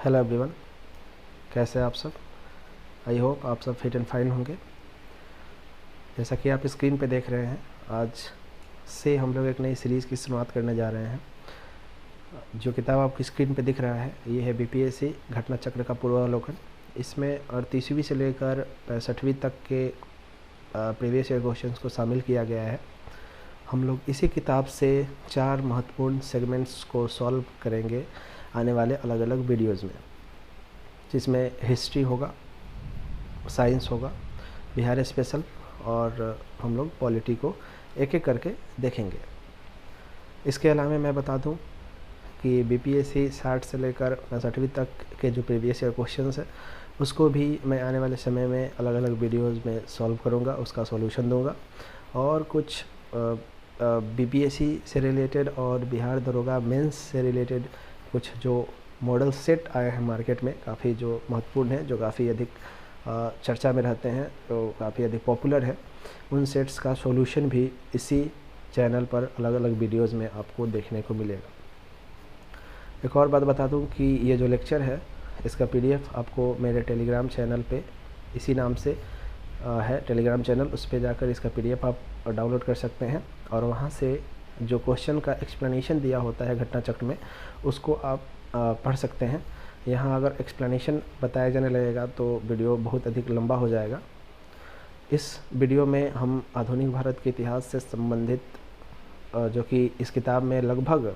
Hello everyone, कैसे हैं आप सब। आई होप आप सब फिट एंड फाइन होंगे। जैसा कि आप स्क्रीन पे देख रहे हैं, आज से हम लोग एक नई सीरीज़ की शुरुआत करने जा रहे हैं। जो किताब आपकी स्क्रीन पे दिख रहा है ये है बीपीएससी घटना चक्र का पूर्वावलोकन। इसमें 38वीं से लेकर 65वीं तक के प्रीवियस ईयर क्वेश्चंस को शामिल किया गया है। हम लोग इसी किताब से 4 महत्वपूर्ण सेगमेंट्स को सॉल्व करेंगे आने वाले अलग अलग वीडियोज़ में, जिसमें हिस्ट्री होगा, साइंस होगा, बिहार स्पेशल और हम लोग पॉलिटी को एक एक करके देखेंगे। इसके अलावा मैं बता दूं कि बीपीएससी 60 से लेकर 65वीं तक के जो प्रीवियस ईयर क्वेश्चंस है उसको भी मैं आने वाले समय में अलग अलग वीडियोज़ में सॉल्व करूंगा, उसका सॉल्यूशन दूंगा। और कुछ बीपीएससी से रिलेटेड और बिहार दरोगा मेंस से रिलेटेड कुछ जो मॉडल सेट आए हैं मार्केट में, काफ़ी जो महत्वपूर्ण है, जो काफ़ी अधिक चर्चा में रहते हैं, तो काफ़ी अधिक पॉपुलर है, उन सेट्स का सॉल्यूशन भी इसी चैनल पर अलग अलग वीडियोज़ में आपको देखने को मिलेगा। एक और बात बता दूं कि ये जो लेक्चर है इसका पीडीएफ आपको मेरे टेलीग्राम चैनल पे इसी नाम से है टेलीग्राम चैनल, उस पर जाकर इसका पीडीएफ आप डाउनलोड कर सकते हैं और वहाँ से जो क्वेश्चन का एक्सप्लेनेशन दिया होता है घटना चक्र में उसको आप पढ़ सकते हैं। यहाँ अगर एक्सप्लेनेशन बताया जाने लगेगा तो वीडियो बहुत अधिक लंबा हो जाएगा। इस वीडियो में हम आधुनिक भारत के इतिहास से संबंधित जो कि इस किताब में लगभग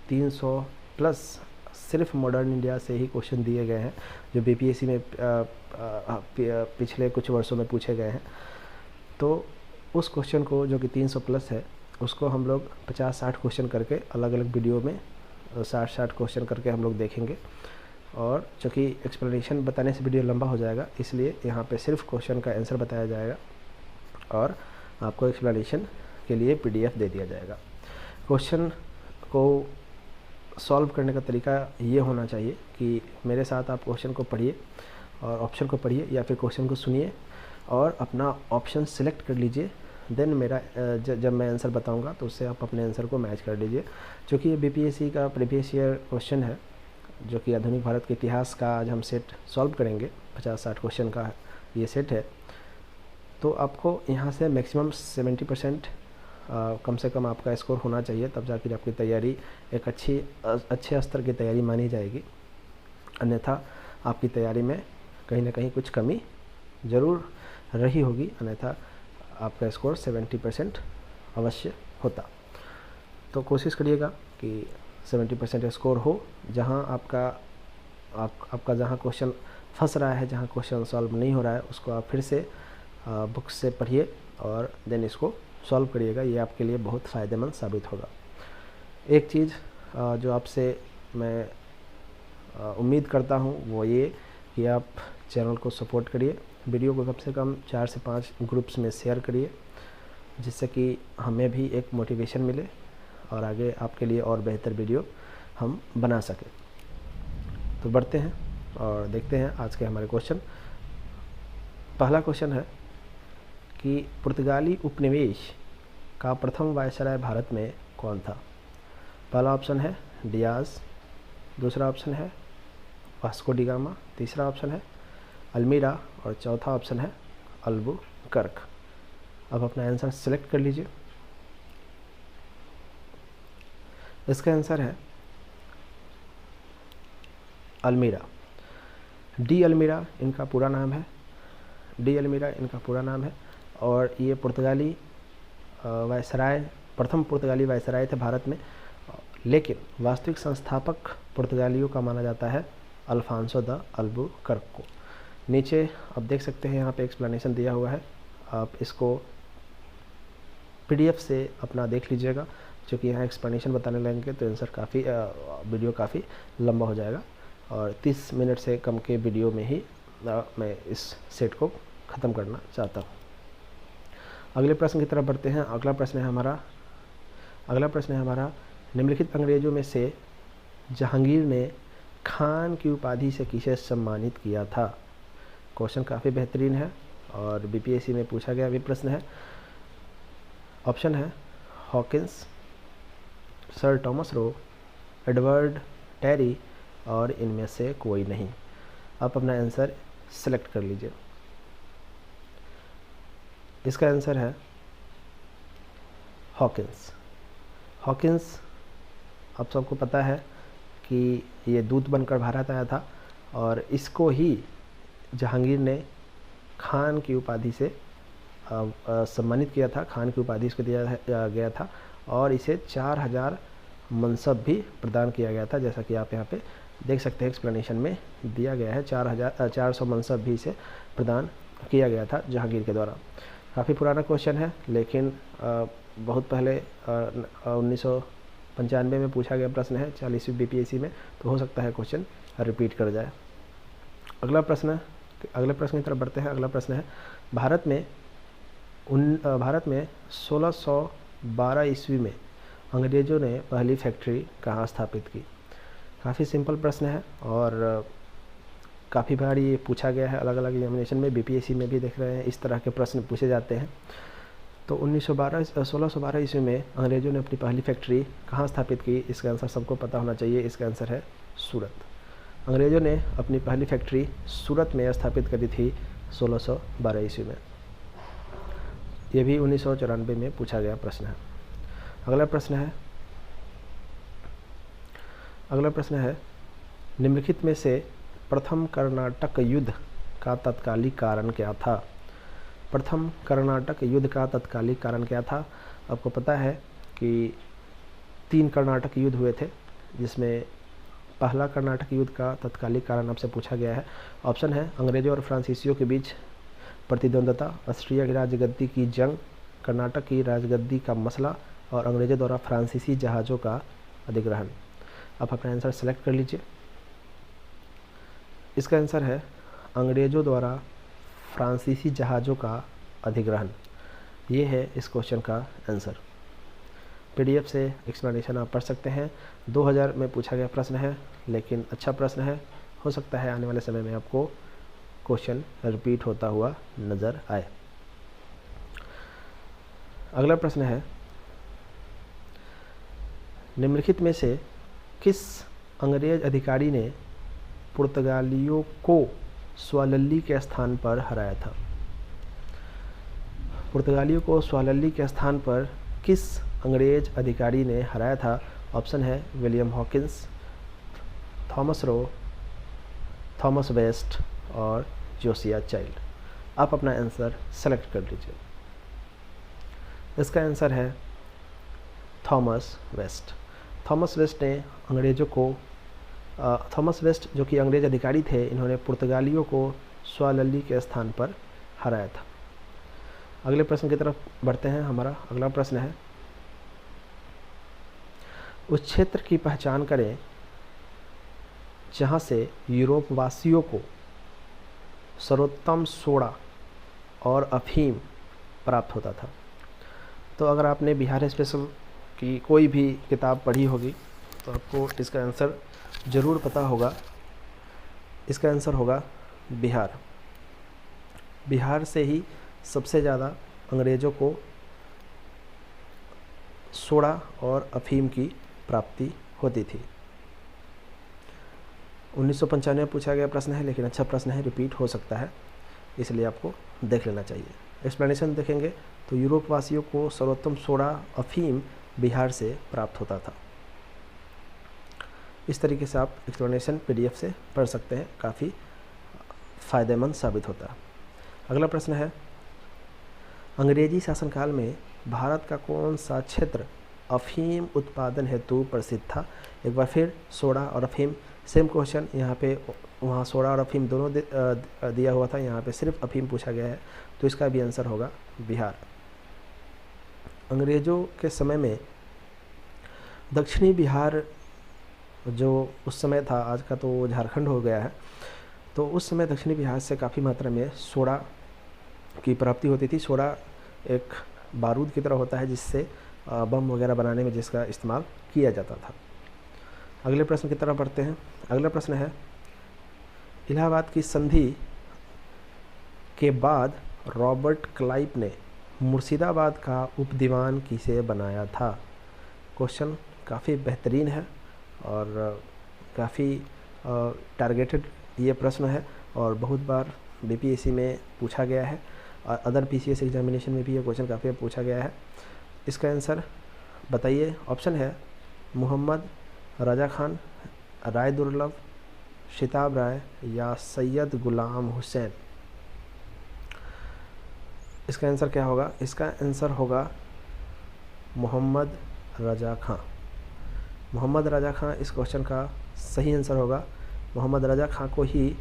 300 प्लस सिर्फ मॉडर्न इंडिया से ही क्वेश्चन दिए गए हैं, जो बीपीएससी में पिछले कुछ वर्षों में पूछे गए हैं। तो उस क्वेश्चन को जो कि 300 प्लस है उसको हम लोग 50-60 क्वेश्चन करके अलग अलग वीडियो में 60 क्वेश्चन करके हम लोग देखेंगे। और चूँकि एक्सप्लेनेशन बताने से वीडियो लंबा हो जाएगा, इसलिए यहाँ पे सिर्फ क्वेश्चन का आंसर बताया जाएगा और आपको एक्सप्लेनेशन के लिए पीडीएफ दे दिया जाएगा। क्वेश्चन को सॉल्व करने का तरीका ये होना चाहिए कि मेरे साथ आप क्वेश्चन को पढ़िए और ऑप्शन को पढ़िए, या फिर क्वेश्चन को सुनिए और अपना ऑप्शन सिलेक्ट कर लीजिए। देन मेरा जब मैं आंसर बताऊंगा तो उससे आप अपने आंसर को मैच कर लीजिए। क्योंकि ये बीपीएससी का प्रीवियस ईयर क्वेश्चन है, जो कि आधुनिक भारत के इतिहास का आज हम सेट सॉल्व करेंगे। 50-60 क्वेश्चन का ये सेट है, तो आपको यहाँ से मैक्सिमम 70% कम से कम आपका स्कोर होना चाहिए, तब जाकर आपकी तैयारी एक अच्छे स्तर की तैयारी मानी जाएगी। अन्यथा आपकी तैयारी में कहीं ना कहीं कुछ कमी ज़रूर रही होगी, अन्यथा आपका स्कोर 70% अवश्य होता। तो कोशिश करिएगा कि 70% स्कोर हो। जहां आपका जहां क्वेश्चन फंस रहा है, जहां क्वेश्चन सॉल्व नहीं हो रहा है, उसको आप फिर से बुक से पढ़िए और देन इसको सॉल्व करिएगा। ये आपके लिए बहुत फ़ायदेमंद साबित होगा। एक चीज़ जो आपसे मैं उम्मीद करता हूँ वो ये कि आप चैनल को सपोर्ट करिए, वीडियो को कम से कम 4 से 5 ग्रुप्स में शेयर करिए, जिससे कि हमें भी एक मोटिवेशन मिले और आगे आपके लिए और बेहतर वीडियो हम बना सकें। तो बढ़ते हैं और देखते हैं आज के हमारे क्वेश्चन। पहला क्वेश्चन है कि पुर्तगाली उपनिवेश का प्रथम वायसराय भारत में कौन था। पहला ऑप्शन है डियाज, दूसरा ऑप्शन है वास्को डी गामा, तीसरा ऑप्शन है अल्मीरा और चौथा ऑप्शन है अल्बुकर्क। अब अपना आंसर सेलेक्ट कर लीजिए। इसका आंसर है अल्मीरा। डी अल्मीरा इनका पूरा नाम है, डी अल्मीरा इनका पूरा नाम है और ये पुर्तगाली वायसराय, प्रथम पुर्तगाली वायसराय थे भारत में, लेकिन वास्तविक संस्थापक पुर्तगालियों का माना जाता है अल्फांसो द अल्बुकर्क को। नीचे आप देख सकते हैं यहाँ पे एक्सप्लेनेशन दिया हुआ है, आप इसको पीडीएफ से अपना देख लीजिएगा। क्योंकि यहाँ एक्सप्लेनेशन बताने लगेंगे तो आंसर वीडियो काफ़ी लंबा हो जाएगा और 30 मिनट से कम के वीडियो में ही मैं इस सेट को ख़त्म करना चाहता हूँ। अगले प्रश्न की तरफ बढ़ते हैं। अगला प्रश्न है हमारा निम्नलिखित अंग्रेजों में से जहांगीर ने खान की उपाधि से किसे सम्मानित किया था। क्वेश्चन काफ़ी बेहतरीन है और बीपीएससी में पूछा गया भी प्रश्न है। ऑप्शन है Hawkins, Sir Thomas Roe, Edward Terry और इनमें से कोई नहीं। आप अपना आंसर सेलेक्ट कर लीजिए। इसका आंसर है हॉकिंस। हॉकिंस आप सबको पता है कि ये दूत बनकर भारत आया था और इसको ही जहांगीर ने खान की उपाधि से सम्मानित किया था। खान की उपाधि इसको दिया गया था और इसे 4000 मनसब भी प्रदान किया गया था, जैसा कि आप यहाँ पे देख सकते हैं एक्सप्लेनेशन में दिया गया है। 400 मनसब भी इसे प्रदान किया गया था जहांगीर के द्वारा। काफ़ी पुराना क्वेश्चन है, लेकिन बहुत पहले 1995 में पूछा गया प्रश्न है 40वीं बीपीएससी में, तो हो सकता है क्वेश्चन रिपीट कर जाए। अगले प्रश्न की तरफ बढ़ते हैं। अगला प्रश्न है भारत में 1612 ईस्वी में अंग्रेज़ों ने पहली फैक्ट्री कहाँ स्थापित की। काफ़ी सिंपल प्रश्न है और काफ़ी बार ये पूछा गया है अलग अलग एग्जामिनेशन में। बीपीएससी में भी देख रहे हैं इस तरह के प्रश्न पूछे जाते हैं। तो 1612 ईस्वी में अंग्रेज़ों ने अपनी पहली फैक्ट्री कहाँ स्थापित की। इसका आंसर सबको पता होना चाहिए। इसका आंसर है सूरत। अंग्रेज़ों ने अपनी पहली फैक्ट्री सूरत में स्थापित करी थी 1612 ईस्वी में। ये भी 1994 में पूछा गया प्रश्न है। अगला प्रश्न है निम्नलिखित में से प्रथम कर्नाटक युद्ध का तत्कालिक कारण क्या था। प्रथम कर्नाटक युद्ध का तत्कालिक कारण क्या था। आपको पता है कि 3 कर्नाटक युद्ध हुए थे, जिसमें पहला कर्नाटक युद्ध का तत्कालिक कारण आपसे पूछा गया है। ऑप्शन है अंग्रेज़ों और फ्रांसीसियों के बीच प्रतिद्वंद्विता, ऑस्ट्रिया की राजगद्दी की जंग, कर्नाटक की राजगद्दी का मसला और अंग्रेज़ों द्वारा फ्रांसीसी जहाज़ों का अधिग्रहण। आप अपना आंसर सेलेक्ट कर लीजिए। इसका आंसर है अंग्रेज़ों द्वारा फ्रांसीसी जहाज़ों का अधिग्रहण। ये है इस क्वेश्चन का आंसर। पीडीएफ से एक्सप्लेनेशन आप पढ़ सकते हैं। 2000 में पूछा गया प्रश्न है, लेकिन अच्छा प्रश्न है। हो सकता है आने वाले समय में आपको क्वेश्चन रिपीट होता हुआ नज़र आए। अगला प्रश्न है निम्नलिखित में से किस अंग्रेज अधिकारी ने पुर्तगालियों को स्वालल्ली के स्थान पर हराया था। पुर्तगालियों को स्वालल्ली के स्थान पर किस अंग्रेज अधिकारी ने हराया था। ऑप्शन है William Hawkins, Thomas Roe, Thomas West और जोसिया चाइल्ड। आप अपना आंसर सेलेक्ट कर लीजिए। इसका आंसर है थॉमस वेस्ट। थॉमस वेस्ट ने अंग्रेज़ों को थॉमस वेस्ट जो कि अंग्रेज़ अधिकारी थे, इन्होंने पुर्तगालियों को स्वालल्ली के स्थान पर हराया था। अगले प्रश्न की तरफ बढ़ते हैं। हमारा अगला प्रश्न है उस क्षेत्र की पहचान करें जहाँ से यूरोप वासियों को सर्वोत्तम सोडा और अफीम प्राप्त होता था। तो अगर आपने बिहार स्पेशल की कोई भी किताब पढ़ी होगी तो आपको इसका आंसर ज़रूर पता होगा। इसका आंसर होगा बिहार। बिहार से ही सबसे ज़्यादा अंग्रेज़ों को सोडा और अफीम की प्राप्ति होती थी। 1995 में पूछा गया प्रश्न है, लेकिन अच्छा प्रश्न है, रिपीट हो सकता है, इसलिए आपको देख लेना चाहिए। एक्सप्लेनेशन देखेंगे तो यूरोप वासियों को सर्वोत्तम सोडा अफीम बिहार से प्राप्त होता था। इस तरीके से आप एक्सप्लेनेशन पीडीएफ से पढ़ सकते हैं, काफ़ी फ़ायदेमंद साबित होता है। अगला प्रश्न है अंग्रेजी शासनकाल में भारत का कौन सा क्षेत्र अफीम उत्पादन हेतु प्रसिद्ध था। एक बार फिर सोडा और अफीम सेम क्वेश्चन, यहाँ पे वहाँ सोडा और अफीम दोनों दिया हुआ था, यहाँ पे सिर्फ अफीम पूछा गया है, तो इसका भी आंसर होगा बिहार। अंग्रेज़ों के समय में दक्षिणी बिहार जो उस समय था, आज का तो झारखंड हो गया है, तो उस समय दक्षिणी बिहार से काफ़ी मात्रा में सोडा की प्राप्ति होती थी। सोडा एक बारूद की तरह होता है जिससे बम वगैरह बनाने में जिसका इस्तेमाल किया जाता था। अगले प्रश्न की तरफ बढ़ते हैं। अगला प्रश्न है इलाहाबाद की संधि के बाद रॉबर्ट क्लाइव ने मुर्शिदाबाद का उपदीवान किसे बनाया था। क्वेश्चन काफ़ी बेहतरीन है और काफ़ी टारगेटेड ये प्रश्न है और बहुत बार बीपीएससी में पूछा गया है और अदर पीसीएस एग्जामिनेशन में भी ये क्वेश्चन काफ़ी पूछा गया है। इसका आंसर बताइए। ऑप्शन है मोहम्मद रजा खान, राय दुर्लभ, शिताब राय या सैयद गुलाम हुसैन। इसका आंसर क्या होगा? इसका आंसर होगा मोहम्मद रजा खां। मोहम्मद रजा खां इस क्वेश्चन का सही आंसर होगा। मोहम्मद रजा खां को ही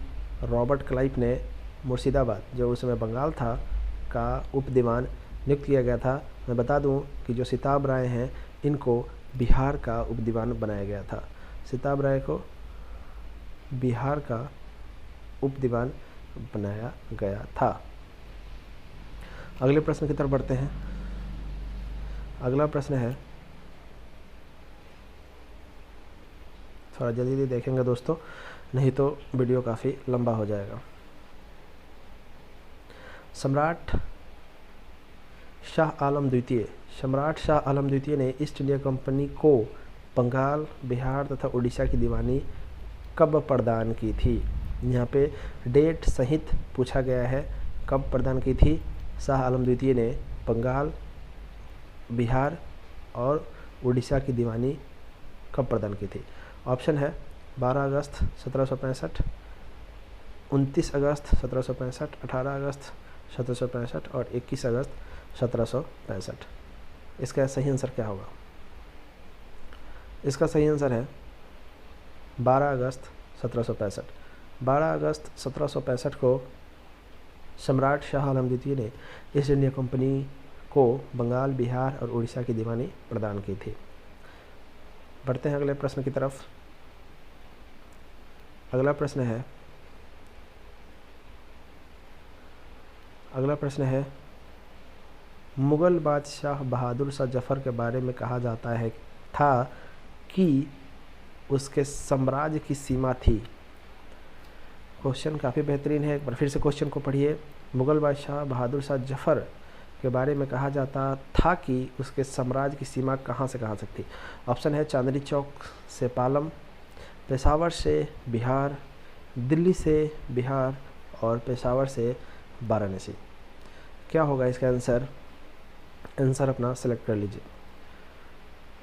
रॉबर्ट क्लाइव ने मुर्शिदाबाद, जो उस समय बंगाल था, का उप दीवान नियुक्त किया गया था। मैं बता दूं कि जो सिताब राय हैं इनको बिहार का उप दीवान बनाया गया था। सिताब राय को बिहार का उप दीवान बनाया गया था। अगले प्रश्न की तरफ बढ़ते हैं। अगला प्रश्न है, थोड़ा जल्दी देखेंगे दोस्तों, नहीं तो वीडियो काफ़ी लंबा हो जाएगा। सम्राट शाह आलम द्वितीय ने ईस्ट इंडिया कंपनी को बंगाल, बिहार तथा उड़ीसा की दीवानी कब प्रदान की थी? यहाँ पे डेट सहित पूछा गया है। कब प्रदान की थी? शाह आलम द्वितीय ने बंगाल, बिहार और उड़ीसा की दीवानी कब प्रदान की थी? ऑप्शन है 12 अगस्त 1765, 29 अगस्त 1765, 18 अगस्त 1765 और 21 अगस्त 1765। इसका सही आंसर क्या होगा? इसका सही आंसर है 12 अगस्त 1765। 12 अगस्त 1765 को सम्राट शाह आलम द्वितीय ने ईस्ट इंडिया कंपनी को बंगाल, बिहार और उड़ीसा की दीवानी प्रदान की थी। बढ़ते हैं अगले प्रश्न की तरफ। अगला प्रश्न है मुग़ल बादशाह बहादुर शाह जफ़र के बारे में कहा जाता है था कि उसके साम्राज्य की सीमा थी। क्वेश्चन काफ़ी बेहतरीन है, एक बार फिर से क्वेश्चन को पढ़िए। मुग़ल बादशाह बहादुर शाह जफ़र के बारे में कहा जाता था कि उसके साम्राज्य की सीमा कहाँ से कहाँ तक थी। ऑप्शन है चांदनी चौक से पालम, पेशावर से बिहार, दिल्ली से बिहार और पेशावर से वाराणसी। क्या होगा इसका आंसर? आंसर अपना सेलेक्ट कर लीजिए।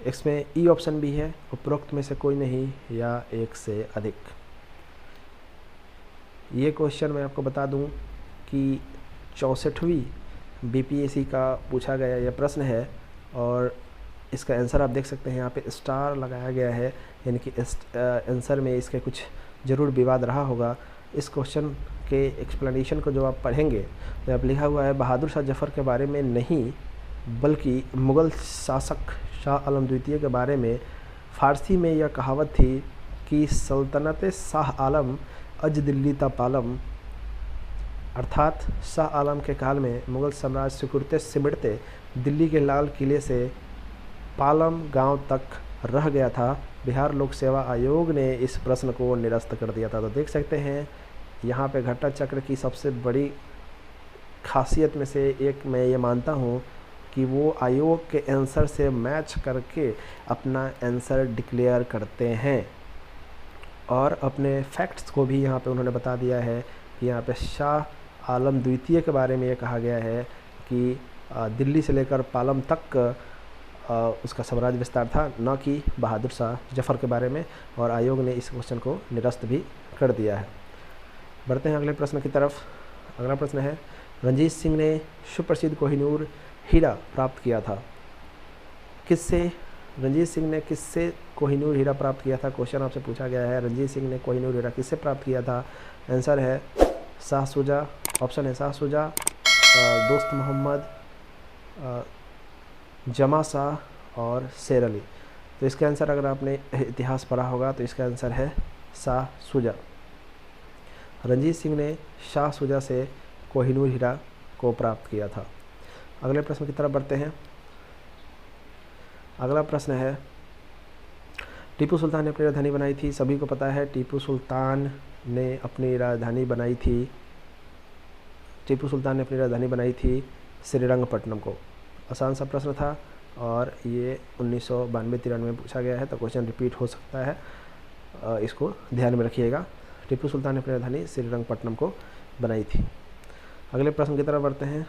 इसमें ई ऑप्शन भी है, उपरोक्त में से कोई नहीं या एक से अधिक। ये क्वेश्चन मैं आपको बता दूं कि 64वीं बीपीएससी का पूछा गया यह प्रश्न है और इसका आंसर आप देख सकते हैं, यहाँ पे स्टार लगाया गया है, यानी कि आंसर में इसके कुछ ज़रूर विवाद रहा होगा। इस क्वेश्चन के एक्सप्लेनेशन को जो आप पढ़ेंगे तो आप लिखा हुआ है बहादुर शाह जफ़र के बारे में नहीं, बल्कि मुग़ल शासक शाह आलम द्वितीय के बारे में। फ़ारसी में यह कहावत थी कि सल्तनत शाह आलम अज दिल्ली ता पालम, अर्थात शाह आलम के काल में मुग़ल साम्राज्य सिकुड़ते सिमटते दिल्ली के लाल किले से पालम गांव तक रह गया था। बिहार लोक सेवा आयोग ने इस प्रश्न को निरस्त कर दिया था। तो देख सकते हैं यहाँ पे घटा चक्र की सबसे बड़ी खासियत में से एक मैं ये मानता हूँ कि वो आयोग के आंसर से मैच करके अपना आंसर डिक्लेयर करते हैं और अपने फैक्ट्स को भी यहाँ पे उन्होंने बता दिया है कि यहाँ पे शाह आलम द्वितीय के बारे में ये कहा गया है कि दिल्ली से लेकर पालम तक उसका साम्राज्य विस्तार था, न कि बहादुर शाह जफ़र के बारे में, और आयोग ने इस क्वेश्चन को निरस्त भी कर दिया है। बढ़ते हैं अगले प्रश्न की तरफ। अगला प्रश्न है रंजीत सिंह ने सुप्रसिद्ध कोहिनूर हीरा प्राप्त किया था। किससे? रंजीत सिंह ने किससे कोहिनूर हीरा प्राप्त किया था? क्वेश्चन आपसे पूछा गया है रंजीत सिंह ने कोहिनूर हीरा किससे प्राप्त किया था? आंसर है शाह शुजा। ऑप्शन है शाह शुजा, दोस्त मोहम्मद, जमा शाह और शेर अली। तो इसका आंसर अगर आपने इतिहास पढ़ा होगा तो इसका आंसर है शाह शुजा। रंजीत सिंह ने शाह शुजा से कोहिनूर हीरा को प्राप्त किया था। अगले प्रश्न की तरफ बढ़ते हैं। अगला प्रश्न है टीपू सुल्तान ने अपनी राजधानी बनाई थी। सभी को पता है टीपू सुल्तान ने अपनी राजधानी बनाई थी श्रीरंगपट्टनम को। आसान सा प्रश्न था और ये 1992-93 में पूछा गया है, तो क्वेश्चन रिपीट हो सकता है। इसको ध्यान में रखिएगा। टीपू सुल्तान ने अपनी राजधानी श्रीरंगपट्टनम को बनाई थी। अगले प्रश्न की तरफ बढ़ते हैं।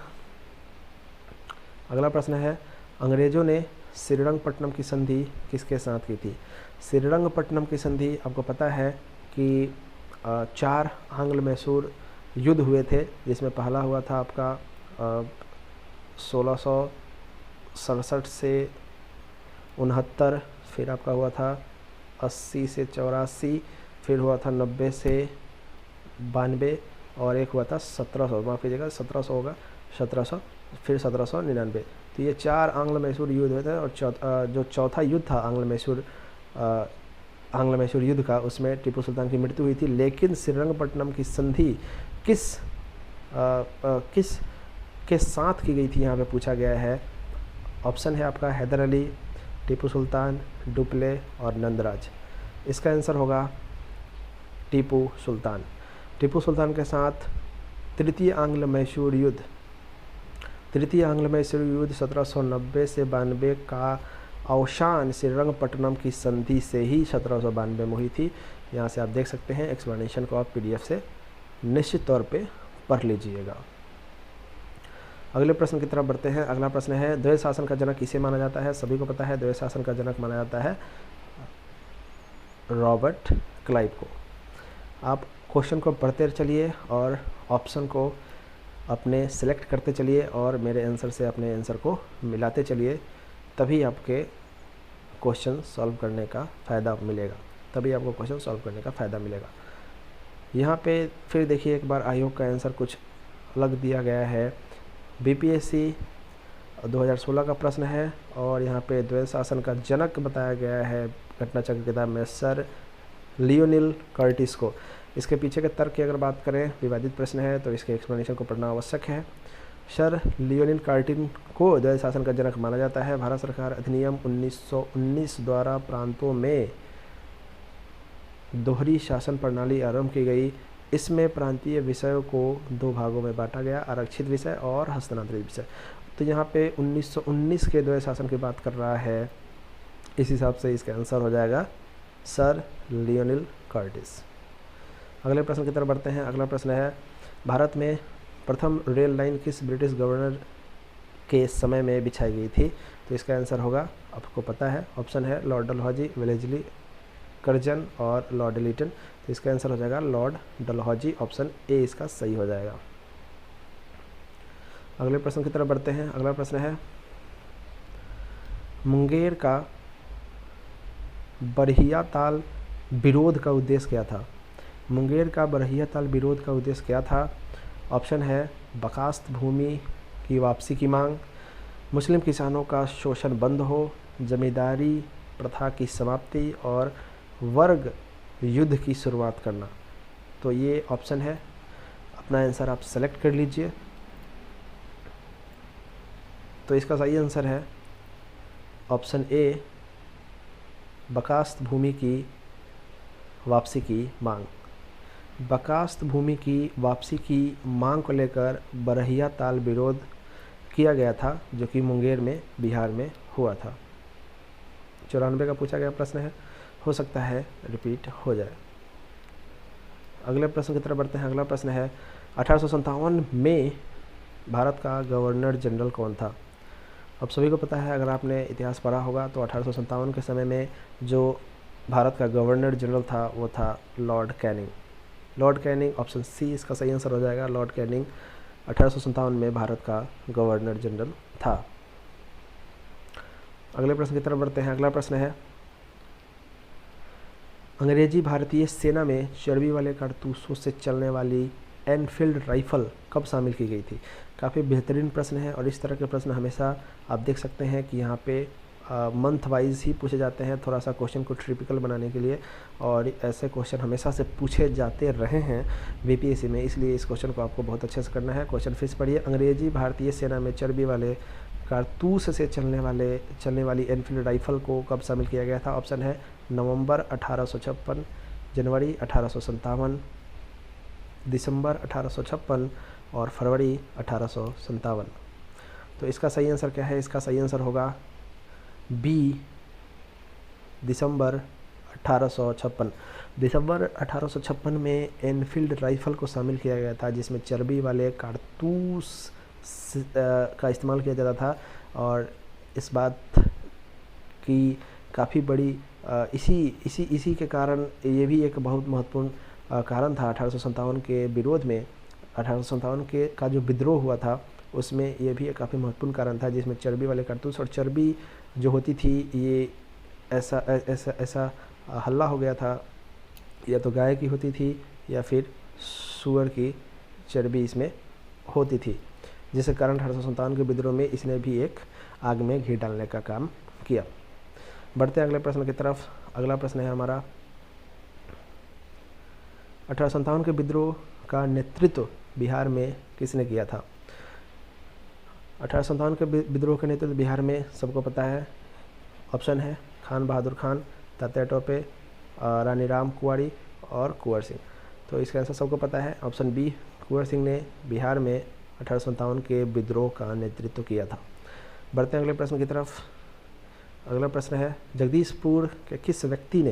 अगला प्रश्न है, अंग्रेज़ों ने श्रीरंगपट्टनम की संधि किसके साथ की थी? श्रीरंगपट्टनम की संधि आपको पता है कि 4 आंग्ल मैसूर युद्ध हुए थे, जिसमें पहला हुआ था आपका 1667 से 69, फिर आपका हुआ था 80 से 84, फिर हुआ था 90 से 92, और एक हुआ था 1700, माफ़ कीजिएगा 1700 होगा, 1700, फिर 1799। तो ये 4 आंग्ल मैसूर युद्ध हुए थे, और जो चौथा युद्ध था आंग्ल मैसूर युद्ध का, उसमें टीपू सुल्तान की मृत्यु हुई थी। लेकिन श्रीरंगपट्टनम की संधि किस के साथ की गई थी, यहाँ पे पूछा गया है। ऑप्शन है आपका हैदर अली, टीपू सुल्तान, डुप्ले और नंदराज। इसका आंसर होगा टीपू सुल्तान। टीपू सुल्तान के साथ तृतीय आंग्ल मैसूर युद्ध 1790 से 92 का अवसान श्रीरंगपट्टनम की संधि से ही 1792 में हुई थी। यहाँ से आप देख सकते हैं, एक्सप्लेनेशन को आप PDF से निश्चित तौर पे पढ़ लीजिएगा। अगले प्रश्न की तरफ बढ़ते हैं। अगला प्रश्न है, द्वैत शासन का जनक किसे माना जाता है? सभी को पता है, द्वैत शासन का जनक माना जाता है रॉबर्ट क्लाइव को। आप क्वेश्चन को पढ़ते चलिए और ऑप्शन को अपने सेलेक्ट करते चलिए और मेरे आंसर से अपने आंसर को मिलाते चलिए, तभी आपके क्वेश्चन सॉल्व करने का फ़ायदा मिलेगा। यहाँ पे फिर देखिए एक बार आयोग का आंसर कुछ अलग दिया गया है। BPSC 2016 का प्रश्न है, और यहाँ पे द्वैत शासन का जनक बताया गया है घटनाचक्र किताब में सर लियोनिल कर्टिस को। इसके पीछे के तर्क की अगर बात करें, विवादित प्रश्न है तो इसके एक्सप्लेनेशन को पढ़ना आवश्यक है। सर लियोनिल कर्टिन को द्वैत शासन का जनक माना जाता है। भारत सरकार अधिनियम 1919 द्वारा प्रांतों में दोहरी शासन प्रणाली आरंभ की गई। इसमें प्रांतीय विषयों को 2 भागों में बांटा गया, आरक्षित विषय और हस्तांतरित विषय। तो यहाँ पे 1919 के द्वैत शासन की बात कर रहा है, इस हिसाब से इसका आंसर हो जाएगा सर लियोनिल कर्टिस। अगले प्रश्न की तरफ बढ़ते हैं। अगला प्रश्न है, भारत में प्रथम रेल लाइन किस ब्रिटिश गवर्नर के समय में बिछाई गई थी? तो इसका आंसर होगा, आपको पता है, ऑप्शन है लॉर्ड डलहौजी, वेलेस्ली कर्जन और लॉर्ड लिटन। तो इसका आंसर हो जाएगा लॉर्ड डलहौजी, ऑप्शन ए इसका सही हो जाएगा। अगले प्रश्न की तरफ बढ़ते हैं। अगला प्रश्न है, मुंगेर का बरहिया ताल विरोध का उद्देश्य क्या था? मुंगेर का बरहिया ताल विरोध का उद्देश्य क्या था? ऑप्शन है बकास्त भूमि की वापसी की मांग, मुस्लिम किसानों का शोषण बंद हो, जमींदारी प्रथा की समाप्ति और वर्ग युद्ध की शुरुआत करना। तो ये ऑप्शन है, अपना आंसर आप सेलेक्ट कर लीजिए। तो इसका सही आंसर है ऑप्शन ए, बकास्त भूमि की वापसी की मांग। बकास्त भूमि की वापसी की मांग को लेकर बरहिया ताल विरोध किया गया था, जो कि मुंगेर में बिहार में हुआ था। 94 का पूछा गया प्रश्न है, हो सकता है रिपीट हो जाए। अगले प्रश्न की तरफ बढ़ते हैं। अगला प्रश्न है, 1857 में भारत का गवर्नर जनरल कौन था? अब सभी को पता है, अगर आपने इतिहास पढ़ा होगा तो 1857 के समय में जो भारत का गवर्नर जनरल था वो था Lord Canning. Lord Canning, option C इसका सही आंसर हो जाएगा। लॉर्ड कैनिंग 1857 में भारत का गवर्नर जनरल था। अगले प्रश्न की तरफ बढ़ते हैं। अगला प्रश्न है, अंग्रेजी भारतीय सेना में चर्बी वाले कारतूसों से चलने वाली एनफील्ड राइफल कब शामिल की गई थी? काफ़ी बेहतरीन प्रश्न है, और इस तरह के प्रश्न हमेशा आप देख सकते हैं कि यहाँ पे मंथ वाइज ही पूछे जाते हैं, थोड़ा सा क्वेश्चन को ट्रिपिकल बनाने के लिए, और ऐसे क्वेश्चन हमेशा से पूछे जाते रहे हैं BPSC में, इसलिए इस क्वेश्चन को आपको बहुत अच्छे से करना है। क्वेश्चन फिर से पढ़िए, अंग्रेजी भारतीय सेना में चर्बी वाले कारतूस से चलने वाली एनफील्ड राइफल को कब शामिल किया गया था? ऑप्शन है नवंबर 1856, जनवरी 1857, दिसंबर 1856 और फरवरी 1857। तो इसका सही आंसर क्या है? इसका सही आंसर होगा बी, दिसंबर 1856 दिसंबर 1856 में एनफील्ड राइफल को शामिल किया गया था, जिसमें चर्बी वाले कारतूस का इस्तेमाल किया जाता था। और इस बात की काफ़ी बड़ी इसी के कारण ये भी एक बहुत महत्वपूर्ण कारण था 1857 के विरोध में। 1857 के का जो विद्रोह हुआ था उसमें ये भी एक काफ़ी महत्वपूर्ण कारण था, जिसमें चर्बी वाले कारतूस और चर्बी जो होती थी, ये ऐसा हल्ला हो गया था, या तो गाय की होती थी या फिर सूअर की चर्बी इसमें होती थी, जिसके कारण 1857 के विद्रोह में इसने भी एक आग में घी डालने का काम किया। बढ़ते हैं अगले प्रश्न की तरफ। अगला प्रश्न है हमारा, 1857 के विद्रोह का नेतृत्व बिहार में किसने किया था? 1857 के विद्रोह का नेतृत्व बिहार में सबको पता है। ऑप्शन है खान बहादुर खान, तात्या टोपे, रानी राम कुंवारी और कुंवर सिंह। तो इसका आंसर सबको पता है, ऑप्शन बी, कुंवर सिंह ने बिहार में 1857 के विद्रोह का नेतृत्व किया था। बढ़ते हैं अगले प्रश्न की तरफ। अगला प्रश्न है, जगदीशपुर के किस व्यक्ति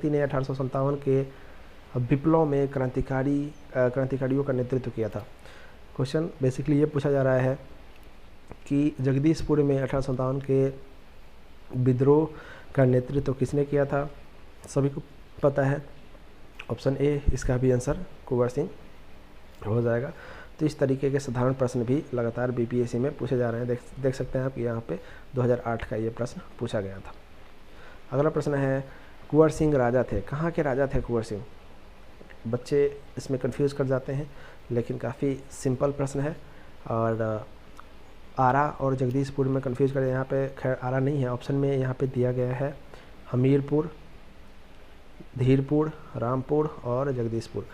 ने 1857 के विप्लव में क्रांतिकारियों का नेतृत्व किया था? क्वेश्चन बेसिकली ये पूछा जा रहा है कि जगदीशपुर में 1857 के विद्रोह का नेतृत्व किसने किया था? सभी को पता है, ऑप्शन ए, इसका भी आंसर कुंवर सिंह हो जाएगा। तो इस तरीके के साधारण प्रश्न भी लगातार बीपीएससी में पूछे जा रहे हैं। देख सकते हैं आप, यहाँ पे 2008 का ये प्रश्न पूछा गया था। अगला प्रश्न है, कुंवर सिंह राजा थे, कहाँ के राजा थे कुंवर सिंह? बच्चे इसमें कंफ्यूज कर जाते हैं, लेकिन काफ़ी सिंपल प्रश्न है। और आरा और जगदीशपुर में कंफ्यूज कर, यहाँ पे खैर आरा नहीं है, ऑप्शन में यहाँ पे दिया गया है हमीरपुर, धीरपुर, रामपुर और जगदीशपुर।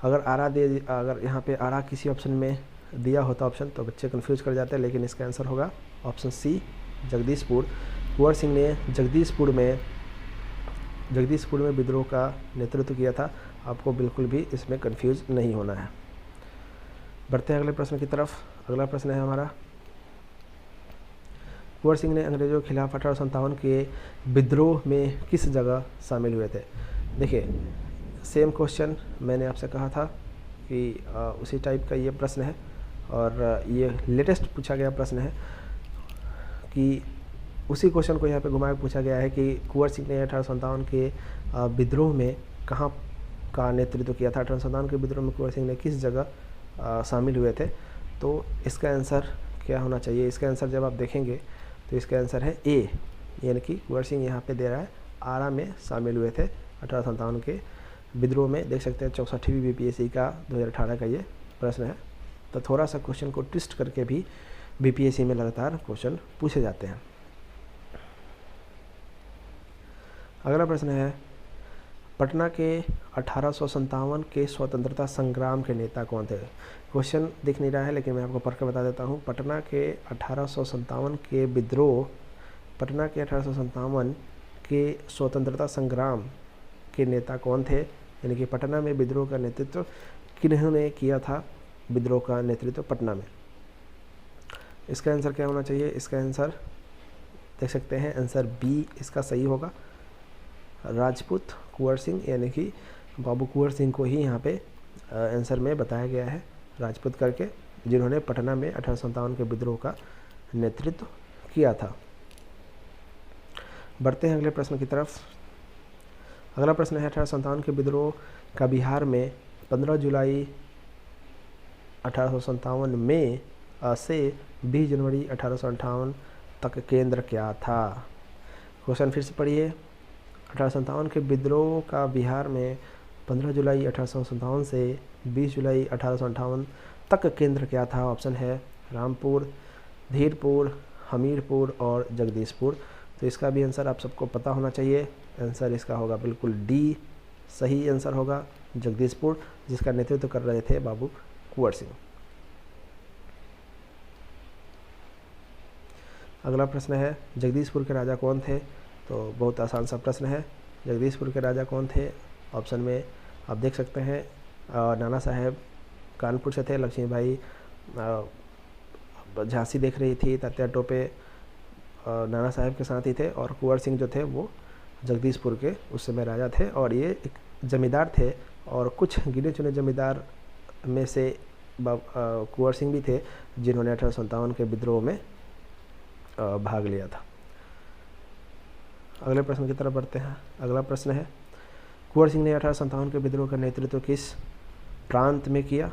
अगर यहाँ पे आरा किसी ऑप्शन में दिया होता ऑप्शन, तो बच्चे कंफ्यूज कर जाते हैं, लेकिन इसका आंसर होगा ऑप्शन सी, जगदीशपुर। कुंवर सिंह ने जगदीशपुर में विद्रोह का नेतृत्व किया था। आपको बिल्कुल भी इसमें कंफ्यूज नहीं होना है। बढ़ते हैं अगले प्रश्न की तरफ। अगला प्रश्न है हमारा, कुंवर सिंह ने अंग्रेजों के खिलाफ 1857 के विद्रोह में किस जगह शामिल हुए थे? देखिए, सेम क्वेश्चन मैंने आपसे कहा था कि उसी टाइप का ये प्रश्न है, और ये लेटेस्ट पूछा गया प्रश्न है कि उसी क्वेश्चन को यहाँ पे घुमा के पूछा गया है कि कुंवर सिंह ने 1857 के विद्रोह में कहाँ का नेतृत्व किया था? 1857 के विद्रोह में कुंवर सिंह ने किस जगह शामिल हुए थे? तो इसका आंसर क्या होना चाहिए? इसका आंसर जब आप देखेंगे तो इसका आंसर है ए, यानी कि कुंवर सिंह यहाँ पे दे रहा है आरा में शामिल हुए थे 1857 के विद्रोह में। देख सकते हैं 64वीं बीपीएससी का 2018 का ये प्रश्न है। तो थोड़ा सा क्वेश्चन को ट्विस्ट करके भी बीपीएससी में लगातार क्वेश्चन पूछे जाते हैं। अगला प्रश्न है, पटना के 1857 के स्वतंत्रता संग्राम के नेता कौन थे? क्वेश्चन दिख नहीं रहा है, लेकिन मैं आपको पढ़ के बता देता हूँ। पटना के 1857 के विद्रोह, पटना के 1857 के स्वतंत्रता संग्राम के नेता कौन थे? यानी कि पटना में विद्रोह का नेतृत्व किन्होंने किया था? विद्रोह का नेतृत्व पटना में। इसका आंसर क्या होना चाहिए? इसका आंसर देख सकते हैं, आंसर बी इसका सही होगा, राजपूत कुंवर सिंह, यानी कि बाबू कुंवर सिंह को ही यहाँ पे आंसर में बताया गया है राजपूत करके, जिन्होंने पटना में 1857 के विद्रोह का नेतृत्व किया था। बढ़ते हैं अगले प्रश्न की तरफ। अगला प्रश्न है, 1857 के विद्रोह का बिहार में 15 जुलाई 1857 में से 20 जनवरी 1858 तक केंद्र क्या था? क्वेश्चन फिर से पढ़िए। 1857 के विद्रोह का बिहार में 15 जुलाई 1857 से 20 जुलाई 1858 तक केंद्र क्या था? ऑप्शन है रामपुर, धीरपुर, हमीरपुर और जगदीशपुर। तो इसका भी आंसर आप सबको पता होना चाहिए। आंसर इसका होगा बिल्कुल डी, सही आंसर होगा जगदीशपुर, जिसका नेतृत्व कर रहे थे बाबू कुंवर सिंह। अगला प्रश्न है, जगदीशपुर के राजा कौन थे? तो बहुत आसान सा प्रश्न है। जगदीशपुर के राजा कौन थे? ऑप्शन में आप देख सकते हैं, नाना साहेब कानपुर से थे, लक्ष्मीबाई झांसी देख रही थी, तात्या टोपे नाना साहब के साथ ही थे, और कुंवर सिंह जो थे वो जगदीशपुर के उस समय राजा थे, और ये एक जमींदार थे, और कुछ गिने चुने जमींदार में से कुंवर सिंह भी थे जिन्होंने 1857 के विद्रोह में भाग लिया था। अगले प्रश्न की तरफ बढ़ते हैं। अगला प्रश्न है, कुंवर सिंह ने 1857 के विद्रोह का नेतृत्व किस प्रांत में किया?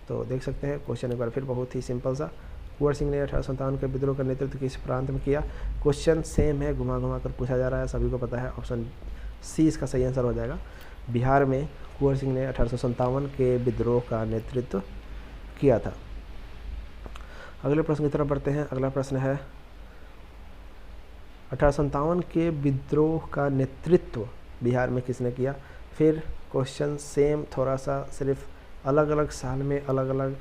तो देख सकते हैं क्वेश्चन एक बार फिर बहुत ही सिंपल सा, कुंवर सिंह ने 1857 के विद्रोह का नेतृत्व किस प्रांत में किया? क्वेश्चन सेम है, घुमा घुमा कर पूछा जा रहा है, सभी को पता है। ऑप्शन सी इसका सही आंसर हो जाएगा। बिहार में कुंवर सिंह ने 1857 के विद्रोह का नेतृत्व किया था। अगले प्रश्न की तरफ बढ़ते हैं। अगला प्रश्न है, 1857 के विद्रोह का नेतृत्व बिहार में किसने किया? फिर क्वेश्चन सेम, थोड़ा सा सिर्फ अलग अलग साल में अलग अलग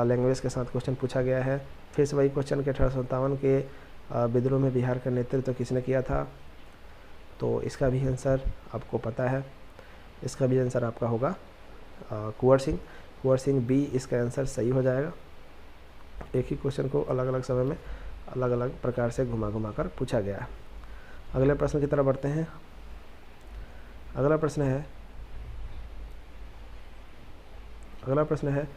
लैंग्वेज के साथ क्वेश्चन पूछा गया है। फिर से वही क्वेश्चन के 1857 के विद्रोह में बिहार का नेतृत्व किसने किया था? तो इसका भी आंसर आपको पता है, इसका भी आंसर आपका होगा कुंवर सिंह। कुंवर सिंह बी इसका आंसर सही हो जाएगा। एक ही क्वेश्चन को अलग अलग समय में अलग अलग प्रकार से घुमा घुमा कर पूछा गया है। अगले प्रश्न की तरफ बढ़ते हैं। अगला प्रश्न है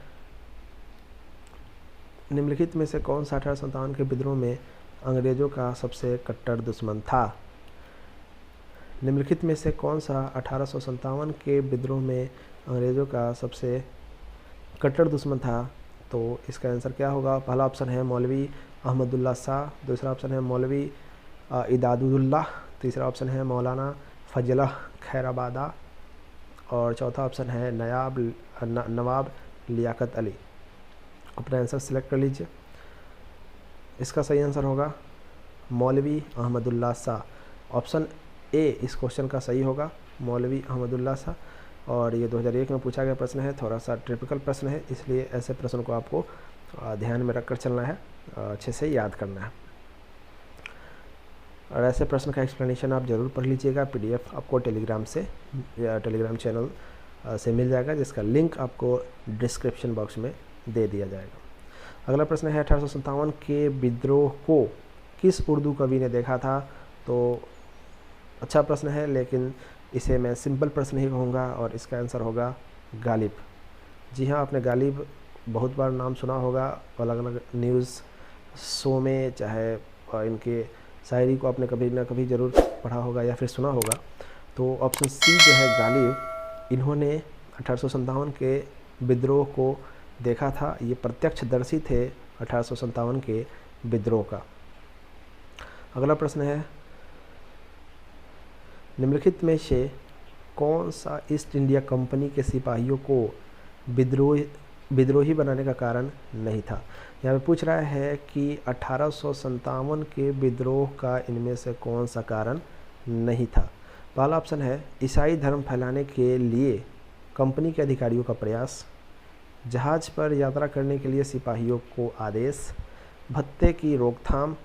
निम्नलिखित में से कौन सा 1857 के विद्रोह में अंग्रेजों का सबसे कट्टर दुश्मन था? निम्नलिखित में से कौन सा 1857 के विद्रोह में अंग्रेजों का सबसे कट्टर दुश्मन था? तो इसका आंसर क्या होगा? पहला ऑप्शन है मौलवी अहमदुल्ला शाह, दूसरा ऑप्शन है मौलवी इदादुल्लाह, तीसरा ऑप्शन है मौलाना फजलह खैराबादा, और चौथा ऑप्शन है नवाब लियाकत अली। अपना आंसर सिलेक्ट कर लीजिए। इसका सही आंसर होगा मौलवी अहमदुल्ला शाह। ऑप्शन ए इस क्वेश्चन का सही होगा, मौलवी अहमदुल्ला शाह। और ये 2001 में पूछा गया प्रश्न है, थोड़ा सा टिपिकल प्रश्न है, इसलिए ऐसे प्रश्न को आपको ध्यान में रखकर चलना है, अच्छे से याद करना है। और ऐसे प्रश्न का एक्सप्लेनेशन आप ज़रूर पढ़ लीजिएगा। पीडीएफ आपको टेलीग्राम चैनल से मिल जाएगा, जिसका लिंक आपको डिस्क्रिप्शन बॉक्स में दे दिया जाएगा। अगला प्रश्न है 1857 के विद्रोह को किस उर्दू कवि ने देखा था? तो अच्छा प्रश्न है, लेकिन इसे मैं सिंपल प्रश्न ही कहूँगा, और इसका आंसर होगा गालिब। जी हाँ, आपने गालिब बहुत बार नाम सुना होगा, अलग अलग न्यूज़ शो में, चाहे इनके शायरी को आपने कभी ना कभी ज़रूर पढ़ा होगा या फिर सुना होगा। तो ऑप्शन सी जो है गालिब, इन्होंने 1857 के विद्रोह को देखा था, ये प्रत्यक्षदर्शी थे 1857 के विद्रोह का। अगला प्रश्न है निम्नलिखित में से कौन सा ईस्ट इंडिया कंपनी के सिपाहियों को विद्रोही बनाने का कारण नहीं था? यहाँ पे पूछ रहा है कि 1857 के विद्रोह का इनमें से कौन सा कारण नहीं था। पहला ऑप्शन है ईसाई धर्म फैलाने के लिए कंपनी के अधिकारियों का प्रयास, जहाज पर यात्रा करने के लिए सिपाहियों को आदेश, भत्ते की रोकथाम,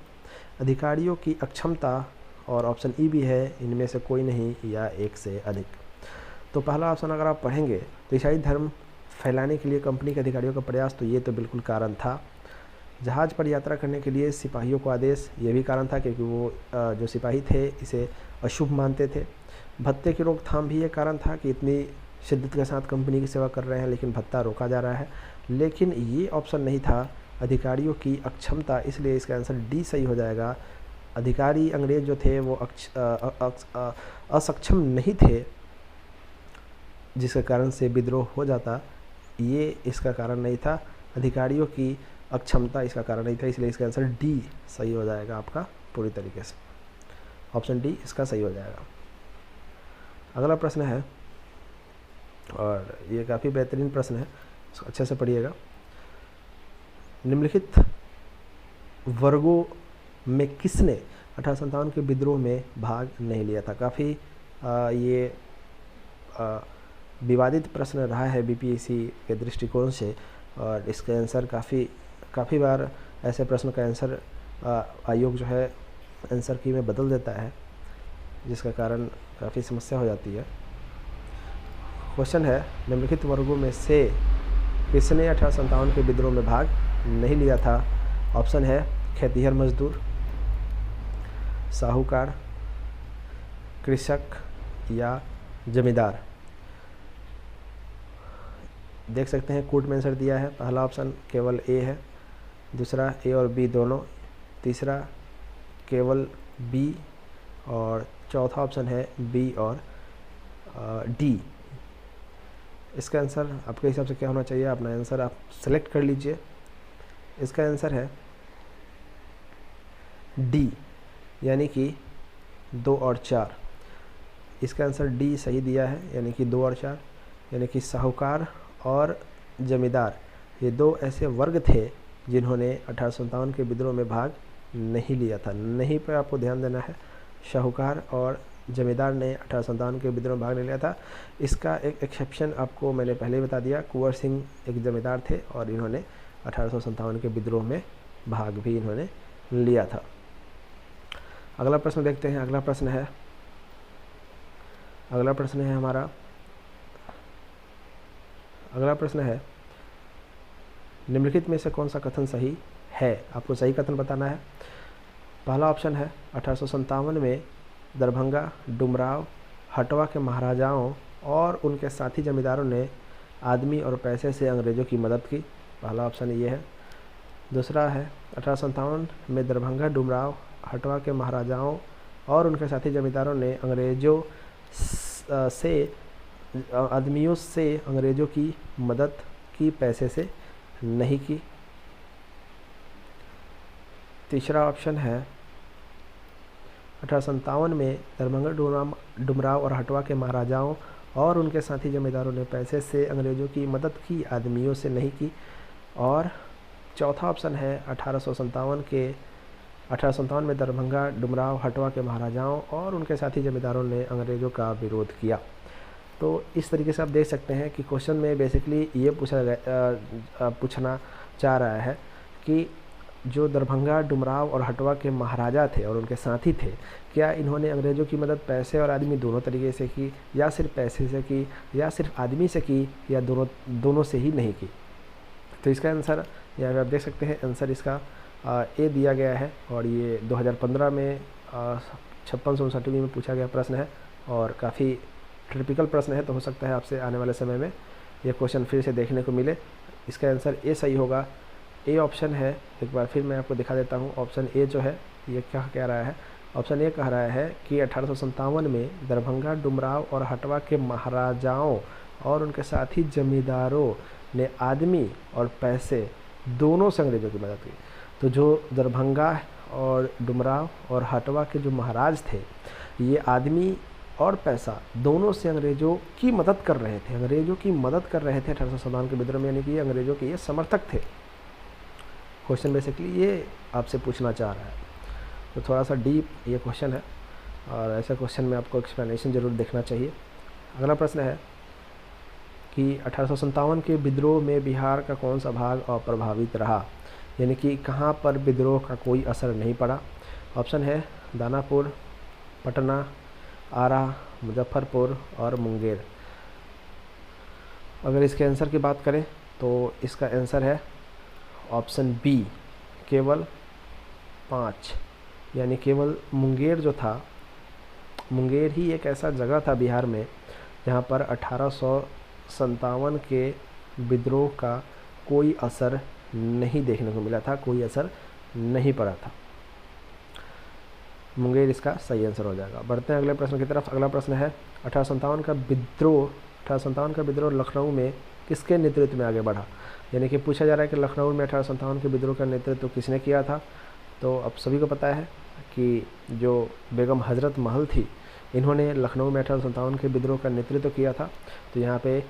अधिकारियों की अक्षमता, और ऑप्शन ई भी है इनमें से कोई नहीं या एक से अधिक। तो पहला ऑप्शन अगर आप पढ़ेंगे तो ईसाई धर्म फैलाने के लिए कंपनी के अधिकारियों का प्रयास, तो ये तो बिल्कुल कारण था। जहाज़ पर यात्रा करने के लिए सिपाहियों को आदेश, ये भी कारण था, क्योंकि वो जो सिपाही थे इसे अशुभ मानते थे। भत्ते की रोकथाम भी ये कारण था कि इतनी शिद्दत के साथ कंपनी की सेवा कर रहे हैं लेकिन भत्ता रोका जा रहा है। लेकिन ये ऑप्शन नहीं था अधिकारियों की अक्षमता, इसलिए इसका आंसर डी सही हो जाएगा। अधिकारी अंग्रेज जो थे वो असक्षम नहीं थे, जिसके कारण से विद्रोह हो जाता, ये इसका कारण नहीं था। अधिकारियों की अक्षमता इसका कारण नहीं था, इसलिए इसका आंसर डी सही हो जाएगा आपका पूरी तरीके से। ऑप्शन डी इसका सही हो जाएगा। अगला प्रश्न है, और ये काफ़ी बेहतरीन प्रश्न है, इसको अच्छे से पढ़िएगा। निम्नलिखित वर्गों में किसने 1857 के विद्रोह में भाग नहीं लिया था? काफ़ी ये विवादित प्रश्न रहा है बीपीएससी के दृष्टिकोण से, और इसका आंसर काफ़ी बार ऐसे प्रश्न का आंसर आयोग जो है आंसर की में बदल देता है, जिसका कारण काफ़ी समस्या हो जाती है। क्वेश्चन है निम्नलिखित वर्गों में से किसने 1857 के विद्रोह में भाग नहीं लिया था? ऑप्शन है खेतिहर मजदूर, साहूकार, कृषक या जमींदार। देख सकते हैं कोड में आंसर दिया है। पहला ऑप्शन केवल ए है, दूसरा ए और बी दोनों, तीसरा केवल बी, और चौथा ऑप्शन है बी और डी। इसका आंसर आपके हिसाब से क्या होना चाहिए? अपना आंसर आप सेलेक्ट कर लीजिए। इसका आंसर है डी, यानी कि 2 और 4। इसका आंसर डी सही दिया है, यानी कि 2 और 4, यानी कि साहूकार और जमींदार ये 2 ऐसे वर्ग थे जिन्होंने 1857 के विद्रोह में भाग नहीं लिया था। नहीं पे आपको ध्यान देना है। साहूकार और जमींदार ने 1857 के विद्रोह में भाग नहीं लिया था। इसका एक एक्सेप्शन आपको मैंने पहले ही बता दिया। कुंवर सिंह एक जमींदार थे और इन्होंने 1857 के विद्रोह में भाग भी इन्होंने लिया था। अगला प्रश्न देखते हैं। अगला प्रश्न है हमारा, अगला प्रश्न है निम्नलिखित में से कौन सा कथन सही है? आपको सही कथन बताना है। पहला ऑप्शन है 1857 में दरभंगा, डुमराव, हटवा के महाराजाओं और उनके साथी जमींदारों ने आदमी और पैसे से अंग्रेज़ों की मदद की। पहला ऑप्शन ये है। दूसरा है 1857 में दरभंगा, डुमराव, हटवा के महाराजाओं और उनके साथी जमींदारों ने अंग्रेज़ों से आदमियों से अंग्रेज़ों की मदद की, पैसे से नहीं की। तीसरा ऑप्शन है 1857 में दरभंगा, डुमराव और हटवा के महाराजाओं और उनके साथी जमींदारों ने पैसे से अंग्रेज़ों की मदद की, आदमियों से नहीं की। और चौथा ऑप्शन है 1857 में दरभंगा, डुमराव, हटवा के महाराजाओं और उनके साथी जमींदारों ने अंग्रेज़ों का विरोध किया। तो इस तरीके से आप देख सकते हैं कि क्वेश्चन में बेसिकली ये पूछना चाह रहा है कि जो दरभंगा, डुमराव और हटवा के महाराजा थे और उनके साथी थे, क्या इन्होंने अंग्रेज़ों की मदद पैसे और आदमी दोनों तरीके से की, या सिर्फ पैसे से की, या सिर्फ आदमी से की, या दोनों से ही नहीं की? तो इसका आंसर यहाँ पे आप देख सकते हैं। आंसर इसका ए दिया गया है और ये 2015 में 5659 में पूछा गया प्रश्न है और काफ़ी टिपिकल प्रश्न है। तो हो सकता है आपसे आने वाले समय में ये क्वेश्चन फिर से देखने को मिले। इसका आंसर ए सही होगा। ए ऑप्शन है, एक बार फिर मैं आपको दिखा देता हूँ। ऑप्शन ए जो है ये क्या कह रहा है? ऑप्शन ए कह रहा है कि 1857 में दरभंगा, डुमराव और हटवा के महाराजाओं और उनके साथी जमींदारों ने आदमी और पैसे दोनों से अंग्रेज़ों की मदद की। तो जो दरभंगा और डुमराव और हटवा के जो महाराज थे, ये आदमी और पैसा दोनों से अंग्रेज़ों की मदद कर रहे थे। 1857 के विद्रोह में, यानी कि अंग्रेज़ों के ये समर्थक थे। क्वेश्चन बेसिकली ये आपसे पूछना चाह रहा है। तो थोड़ा सा डीप ये क्वेश्चन है और ऐसा क्वेश्चन में आपको एक्सप्लेनेशन ज़रूर देखना चाहिए। अगला प्रश्न है कि 1857 के विद्रोह में बिहार का कौन सा भाग अप्रभावित रहा, यानी कि कहाँ पर विद्रोह का कोई असर नहीं पड़ा? ऑप्शन है दानापुर, पटना, आरा, मुजफ्फरपुर और मुंगेर। अगर इसके आंसर की बात करें तो इसका आंसर है ऑप्शन बी, केवल 5, यानी केवल मुंगेर जो था, मुंगेर ही एक ऐसा जगह था बिहार में जहाँ पर 1857 के विद्रोह का कोई असर नहीं देखने को मिला था, कोई असर नहीं पड़ा था। मुंगेर इसका सही आंसर हो जाएगा। बढ़ते हैं अगले प्रश्न की तरफ। अगला प्रश्न है 1857 का विद्रोह लखनऊ में किसके नेतृत्व में आगे बढ़ा? यानी कि पूछा जा रहा है कि लखनऊ में 1857 के विद्रोह का नेतृत्व किसने किया था? तो अब सभी को पता है कि जो बेगम हजरत महल थी, इन्होंने लखनऊ में 1857 के विद्रोह का नेतृत्व किया था। तो यहाँ पे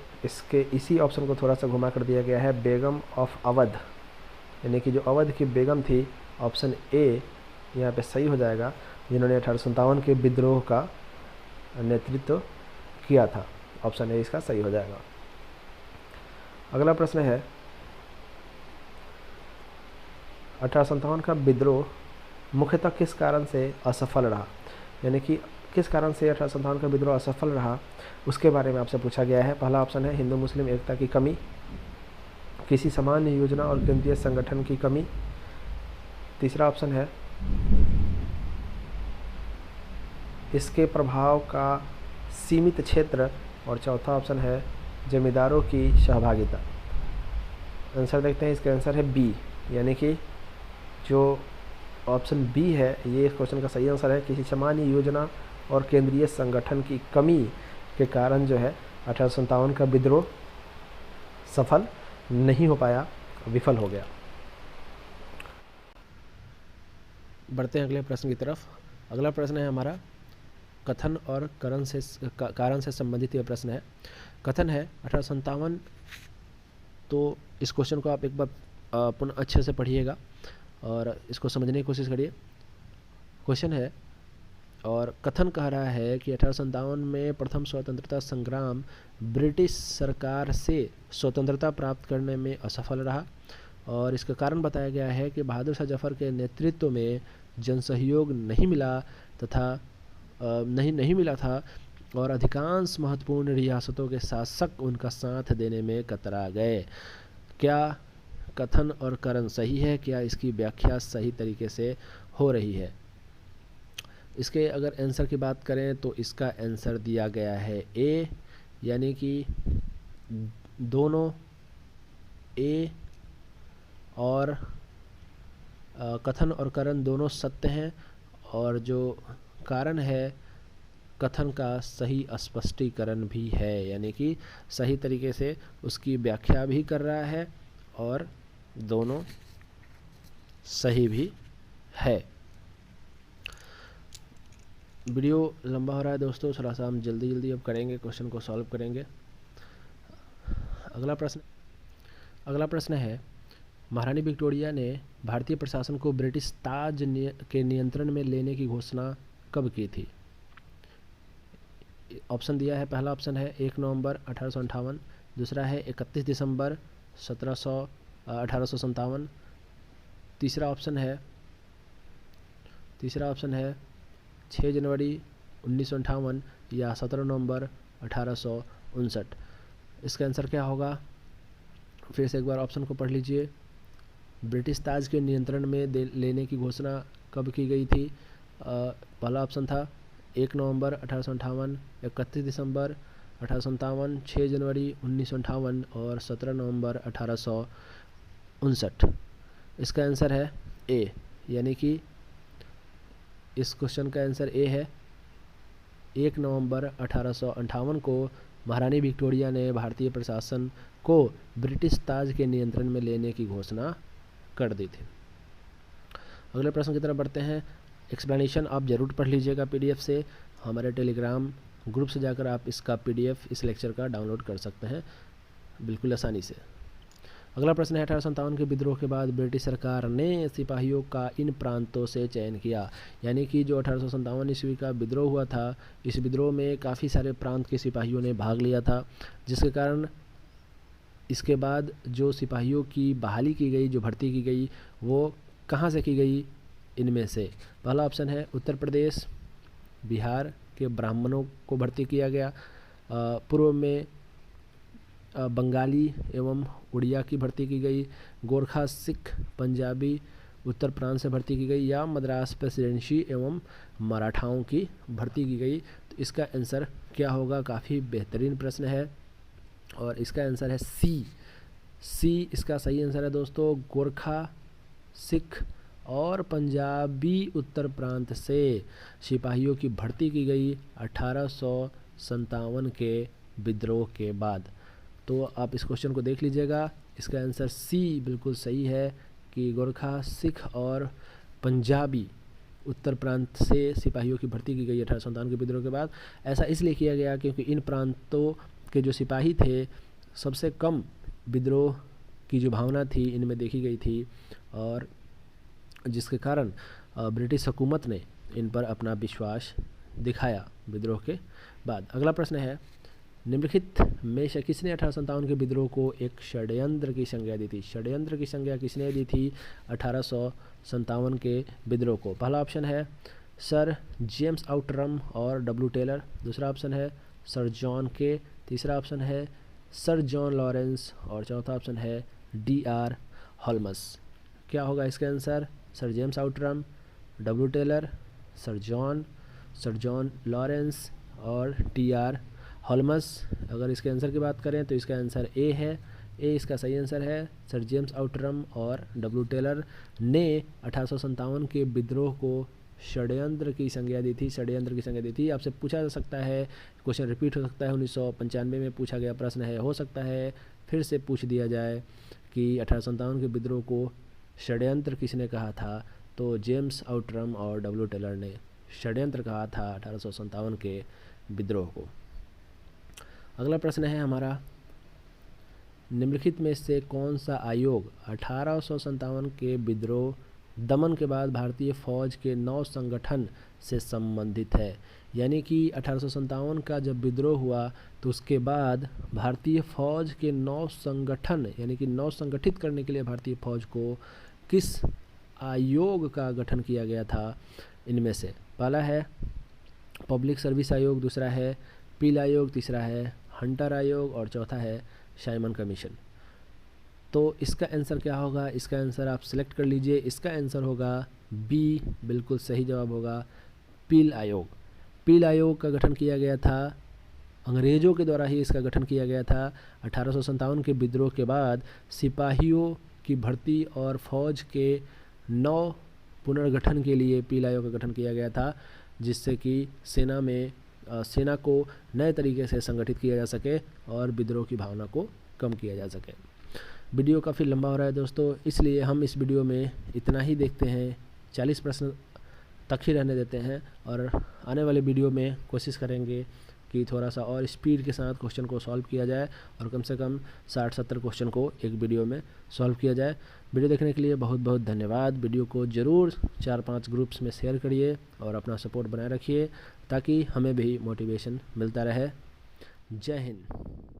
इसी ऑप्शन को थोड़ा सा घुमा कर दिया गया है, बेगम ऑफ अवध, यानी कि जो अवध की बेगम थी। ऑप्शन ए यहाँ पे सही हो जाएगा, जिन्होंने 1857 के विद्रोह का नेतृत्व किया था। ऑप्शन ए इसका सही हो जाएगा। अगला प्रश्न है 1857 का विद्रोह मुख्यतः किस कारण से असफल रहा, यानी कि किस कारण से 1857 का विद्रोह असफल रहा, उसके बारे में आपसे पूछा गया है। पहला ऑप्शन है हिंदू मुस्लिम एकता की कमी, किसी सामान्य योजना और केंद्रीय संगठन की कमी। तीसरा ऑप्शन है इसके प्रभाव का सीमित क्षेत्र, और चौथा ऑप्शन है जमींदारों की सहभागिता। आंसर देखते हैं, इसका आंसर है बी, यानी कि जो ऑप्शन बी है ये इस क्वेश्चन का सही आंसर है। किसी सामान्य योजना और केंद्रीय संगठन की कमी के कारण जो है 1857 का विद्रोह सफल नहीं हो पाया, विफल हो गया। बढ़ते हैं अगले प्रश्न की तरफ। अगला प्रश्न है हमारा कथन और कारण से संबंधित यह प्रश्न है। कथन है 1857, तो इस क्वेश्चन को आप एक बार पुनः अच्छे से पढ़िएगा और इसको समझने की कोशिश करिए। क्वेश्चन है और कथन कह रहा है कि 1857 में प्रथम स्वतंत्रता संग्राम ब्रिटिश सरकार से स्वतंत्रता प्राप्त करने में असफल रहा, और इसका कारण बताया गया है कि बहादुर शाह जफर के नेतृत्व में जनसहयोग नहीं मिला था और अधिकांश महत्वपूर्ण रियासतों के शासक उनका साथ देने में कतरा गए। क्या कथन और कारण सही है? क्या इसकी व्याख्या सही तरीके से हो रही है? इसके अगर आंसर की बात करें तो इसका आंसर दिया गया है ए, यानी कि दोनों ए और कथन और कारण दोनों सत्य हैं, और जो कारण है कथन का सही स्पष्टीकरण भी है, यानी कि सही तरीके से उसकी व्याख्या भी कर रहा है और दोनों सही भी है। वीडियो लंबा हो रहा है दोस्तों, थोड़ा सा हम जल्दी अब करेंगे, क्वेश्चन को सॉल्व करेंगे। अगला प्रश्न है महारानी विक्टोरिया ने भारतीय प्रशासन को ब्रिटिश ताज के नियंत्रण में लेने की घोषणा कब की थी? ऑप्शन दिया है, पहला ऑप्शन है 1 नवंबर 1858, दूसरा है 31 दिसंबर 1857, तीसरा ऑप्शन है 6 जनवरी 1958 या 17 नवंबर 1859। इसका आंसर क्या होगा? फिर से एक बार ऑप्शन को पढ़ लीजिए। ब्रिटिश ताज के नियंत्रण में लेने की घोषणा कब की गई थी? पहला ऑप्शन था 1 नवंबर 1858, 31 दिसंबर 1857, 6 जनवरी 1958 और 17 नवंबर 1859। इसका आंसर है ए, यानी कि इस क्वेश्चन का आंसर ए है। 1 नवंबर 1858 को महारानी विक्टोरिया ने भारतीय प्रशासन को ब्रिटिश ताज के नियंत्रण में लेने की घोषणा कर दी थी। अगले प्रश्न की तरफ बढ़ते हैं। एक्सप्लेनेशन आप ज़रूर पढ़ लीजिएगा पीडीएफ से। हमारे टेलीग्राम ग्रुप से जाकर आप इसका पीडीएफ इस लेक्चर का डाउनलोड कर सकते हैं बिल्कुल आसानी से। अगला प्रश्न है 1857 के विद्रोह के बाद ब्रिटिश सरकार ने सिपाहियों का इन प्रांतों से चयन किया, यानी कि जो 1857 ईस्वी का विद्रोह हुआ था, इस विद्रोह में काफ़ी सारे प्रांत के सिपाहियों ने भाग लिया था, जिसके कारण इसके बाद जो सिपाहियों की बहाली की गई, जो भर्ती की गई, वो कहाँ से की गई? इनमें से पहला ऑप्शन है उत्तर प्रदेश, बिहार के ब्राह्मणों को भर्ती किया गया, पूर्व में बंगाली एवं उड़िया की भर्ती की गई, गोरखा, सिख, पंजाबी, उत्तर प्रांत से भर्ती की गई, या मद्रास प्रेसिडेंसी एवं मराठाओं की भर्ती की गई। तो इसका आंसर क्या होगा? काफ़ी बेहतरीन प्रश्न है और इसका आंसर है सी इसका सही आंसर है दोस्तों। गोरखा, सिख और पंजाबी उत्तर प्रांत से सिपाहियों की भर्ती की गई 1857 के विद्रोह के बाद। तो आप इस क्वेश्चन को देख लीजिएगा, इसका आंसर सी बिल्कुल सही है कि गोरखा, सिख और पंजाबी उत्तर प्रांत से सिपाहियों की भर्ती की गई 1857 के विद्रोह के बाद। ऐसा इसलिए किया गया क्योंकि इन प्रांतों के जो सिपाही थे, सबसे कम विद्रोह की जो भावना थी इनमें देखी गई थी, और जिसके कारण ब्रिटिश हुकूमत ने इन पर अपना विश्वास दिखाया विद्रोह के बाद। अगला प्रश्न है निम्नलिखित में से किसने 1857 के विद्रोह को एक षड्यंत्र की संज्ञा दी थी? षड्यंत्र की संज्ञा किसने दी थी 1857 के विद्रोह को? पहला ऑप्शन है सर जेम्स आउटरम और डब्ल्यू टेलर, दूसरा ऑप्शन है सर जॉन के, तीसरा ऑप्शन है सर जॉन लॉरेंस और चौथा ऑप्शन है DR हॉल्मस। क्या होगा इसका answer? Sir James Outram, W Taylor, Sir John Sir John Lawrence और टी.आर. होल्मस। अगर इसके आंसर की बात करें तो इसका आंसर ए है, ए इसका सही आंसर है। सर जेम्स आउटरम और डब्ल्यू टेलर ने 1857 के विद्रोह को षड्यंत्र की संज्ञा दी थी, षड्यंत्र की संज्ञा दी थी। आपसे पूछा जा सकता है, क्वेश्चन रिपीट हो सकता है, 1995 में पूछा गया प्रश्न है, हो सकता है फिर से पूछ दिया जाए कि 1857 के विद्रोह को षड्यंत्र किसने कहा था, तो जेम्स आउटरम और डब्ल्यू टेलर ने षड्यंत्र कहा था 1857 के विद्रोह को। अगला प्रश्न है हमारा, निम्नलिखित में से कौन सा आयोग 1857 के विद्रोह दमन के बाद भारतीय फौज के नौ संगठन से संबंधित है? यानी कि 1857 का जब विद्रोह हुआ तो उसके बाद भारतीय फौज के नौ संगठन यानी कि नौ संगठित करने के लिए भारतीय फौज को किस आयोग का गठन किया गया था? इनमें से पहला है पब्लिक सर्विस आयोग, दूसरा है पील आयोग, तीसरा है हंटर आयोग और चौथा है साइमन कमीशन। तो इसका आंसर क्या होगा? इसका आंसर आप सिलेक्ट कर लीजिए। इसका आंसर होगा बी, बिल्कुल सही जवाब होगा पील आयोग। पील आयोग का गठन किया गया था, अंग्रेज़ों के द्वारा ही इसका गठन किया गया था। 1857 के विद्रोह के बाद सिपाहियों की भर्ती और फौज के नौ पुनर्गठन के लिए पील आयोग का गठन किया गया था, जिससे कि सेना को नए तरीके से संगठित किया जा सके और विद्रोह की भावना को कम किया जा सके। वीडियो काफ़ी लंबा हो रहा है दोस्तों, इसलिए हम इस वीडियो में इतना ही देखते हैं, 40 प्रश्न तक ही रहने देते हैं और आने वाले वीडियो में कोशिश करेंगे कि थोड़ा सा और स्पीड के साथ क्वेश्चन को सॉल्व किया जाए और कम से कम 60-70 क्वेश्चन को एक वीडियो में सॉल्व किया जाए। वीडियो देखने के लिए बहुत बहुत धन्यवाद। वीडियो को ज़रूर 4-5 ग्रुप्स में शेयर करिए और अपना सपोर्ट बनाए रखिए ताकि हमें भी मोटिवेशन मिलता रहे। जय हिंद।